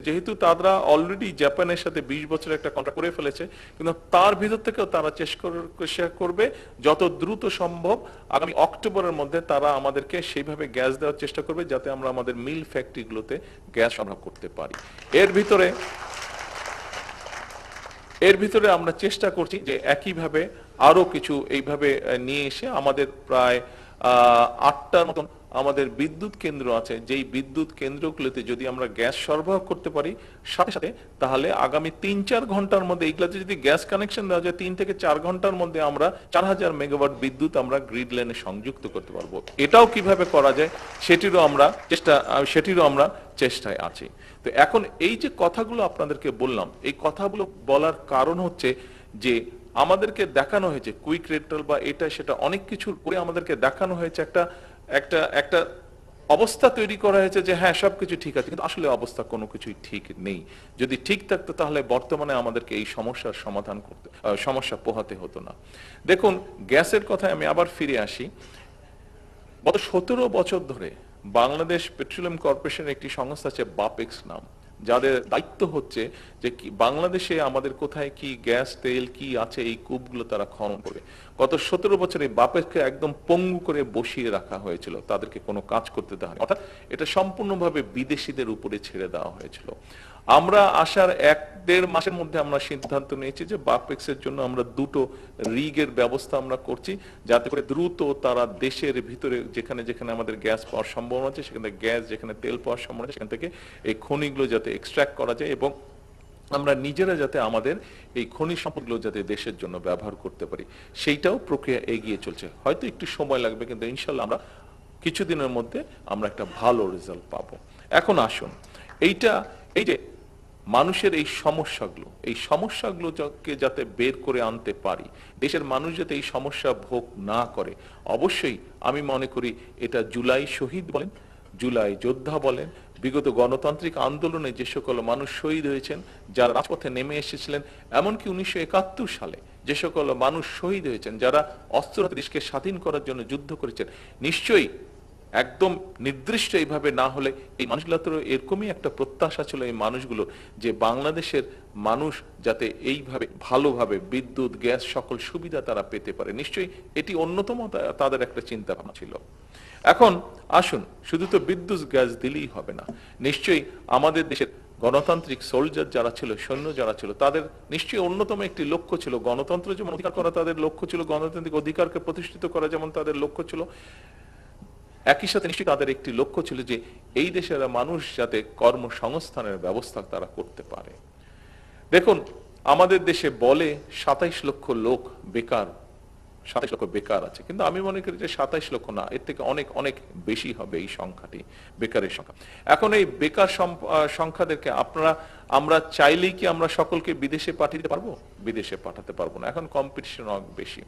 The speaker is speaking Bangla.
যেহেতু তারা অলরেডি জাপানের সাথে 20 বছরের একটা কন্ট্রাক্ট করে ফেলেছে, কিন্তু তার ভিতর থেকেও তারা চেষ্টা করবে যত দ্রুত সম্ভব আগামী অক্টোবরের মধ্যে তারা আমাদেরকে সেইভাবে গ্যাস দেওয়ার চেষ্টা করবে যাতে আমরা আমাদের মিল ফ্যাক্টরিগুলোতে গ্যাস সরবরাহ করতে পারি। এর ভিতরে আমরা চেষ্টা করছি যে একইভাবে আরো কিছু এইভাবে নিয়ে এসে আমাদের প্রায় 8টার মতন আমাদের বিদ্যুৎ কেন্দ্র আছে, যেই বিদ্যুৎ কেন্দ্রগুলোতে যদি আমরা গ্যাস সরবরাহ করতে পারি সাথে সাথে, তাহলে আগামী 3-4 ঘন্টার মধ্যে এইগুলাতে যদি গ্যাস কানেকশন দেওয়া যায় 3 থেকে 4 ঘন্টার মধ্যে আমরা 4000 মেগাওয়াট বিদ্যুৎ আমরা গ্রিড লাইনে সংযুক্ত করতে পারবো। এটাও কিভাবে করা যায় সেটিরও আমরা চেষ্টায় আছি। তো এখন এই যে কথাগুলো আপনাদেরকে বললাম, এই কথাগুলো বলার কারণ হচ্ছে যে আমাদেরকে দেখানো হয়েছে কুইক রেন্টাল বা এটা সেটা অনেক কিছুর করে আমাদেরকে দেখানো হয়েছে একটা অবস্থা তৈরি করা হয়েছে যে হ্যাঁ সবকিছু ঠিক আছে, কিন্তু আসলে অবস্থা কোনো কিছুই ঠিক নেই। যদি ঠিক থাকতো তাহলে বর্তমানে আমাদেরকে এই সমস্যার সমাধান করতে সমস্যা পোহাতে হতো না। দেখুন, গ্যাসের কথায় আমি আবার ফিরে আসি। গত 17 বছর ধরে বাংলাদেশ পেট্রোলিয়াম কর্পোরেশনের একটি সংস্থা আছে বাপেক্স নাম, যাদের দায়িত্ব হচ্ছে যে বাংলাদেশে আমাদের কোথায় কি গ্যাস তেল কি আছে এই কূপগুলো তারা খনন করে। গত 17 বছরে বাপেক্সকে একদম পঙ্গু করে বসিয়ে রাখা হয়েছিল, তাদেরকে কোনো কাজ করতে দেওয়া হয়নি, অর্থাৎ এটা সম্পূর্ণভাবে বিদেশিদের উপরে ছেড়ে দেওয়া হয়েছিল। আমরা আসার 1-1.5 মাসের মধ্যে আমরা সিদ্ধান্ত নিয়েছি যে বাপেক্সের জন্য আমরা 2টো রিগের ব্যবস্থা আমরা করছি, যাতে করে দ্রুত তারা দেশের ভিতরে যেখানে যেখানে আমাদের গ্যাস পাওয়ার সম্ভাবনা আছে, সেখানে গ্যাস, যেখানে তেল পাওয়ার সম্ভাবনা আছে, সেখান থেকে এই খনিগুলো যাতে এক্সট্রাক্ট করা যায় এবং আমরা নিজেরা যাতে আমাদের এই খনিজ সম্পদগুলো যাতে দেশের জন্য ব্যবহার করতে পারি, সেইটাও প্রক্রিয়া এগিয়ে চলছে। হয়তো একটু সময় লাগবে, কিন্তু ইনশাল্লাহ আমরা কিছুদিনের মধ্যে আমরা একটা ভালো রেজাল্ট পাবো। এখন আসুন, এই যে মানুষের এই সমস্যাগুলোকে যাতে বের করে আনতে পারি, দেশের মানুষ যাতে এই সমস্যা ভোগ না করে, অবশ্যই আমি মনে করি এটা জুলাই শহীদ বলেন, জুলাই যোদ্ধা বলেন, বিগত গণতান্ত্রিক আন্দোলনে যে সকল মানুষ শহীদ হয়েছেন, যারা রাজপথে নেমে এসেছিলেন, এমনকি 1971 সালে যে সকল মানুষ শহীদ হয়েছেন, যারা অস্ত্র দেশকে স্বাধীন করার জন্য যুদ্ধ করেছেন, নিশ্চয়ই একদম নির্দিষ্ট এইভাবে না হলে এই মানুষগুলোর এরকমই একটা প্রত্যাশা ছিল এই মানুষগুলো, যে বাংলাদেশের মানুষ যাতে এইভাবে ভালোভাবে বিদ্যুৎ, গ্যাস সকল সুবিধা তারা পেতে পারে। নিশ্চয়ই এটি অন্যতম তাদের একটা চিন্তা ভাবনা ছিল। এখন আসুন, শুধু তো বিদ্যুৎ গ্যাস দিলেই হবে না, নিশ্চয়ই আমাদের দেশের গণতান্ত্রিক সোলজার যারা ছিল, সৈন্য যারা ছিল, তাদের নিশ্চয়ই অন্যতম একটি লক্ষ্য ছিল গণতন্ত্র যেমন অধিকার করা, তাদের লক্ষ্য ছিল গণতান্ত্রিক অধিকারকে প্রতিষ্ঠিত করা যেমন তাদের লক্ষ্য ছিল, একই সাথে নিশ্চয়ই তাদের একটি লক্ষ্য ছিল যে এই দেশের মানুষ যাতে কর্মসংস্থানের ব্যবস্থা তারা করতে পারে। দেখুন, আমাদের দেশে বলে 27 লক্ষ লোক বেকার, 27 লক্ষ বেকার আছে, কিন্তু আমি মনে করি যে 27 লক্ষ না, এর থেকে অনেক অনেক বেশি হবে এই সংখ্যাটি, বেকারের সংখ্যা। এখন এই বেকার সংখ্যাদেরকে আমরা চাইলেই কি আমরা সকলকে বিদেশে পাঠাতে পারবো? বিদেশে পাঠাতে পারবো না, এখন কম্পিটিশন অনেক বেশি।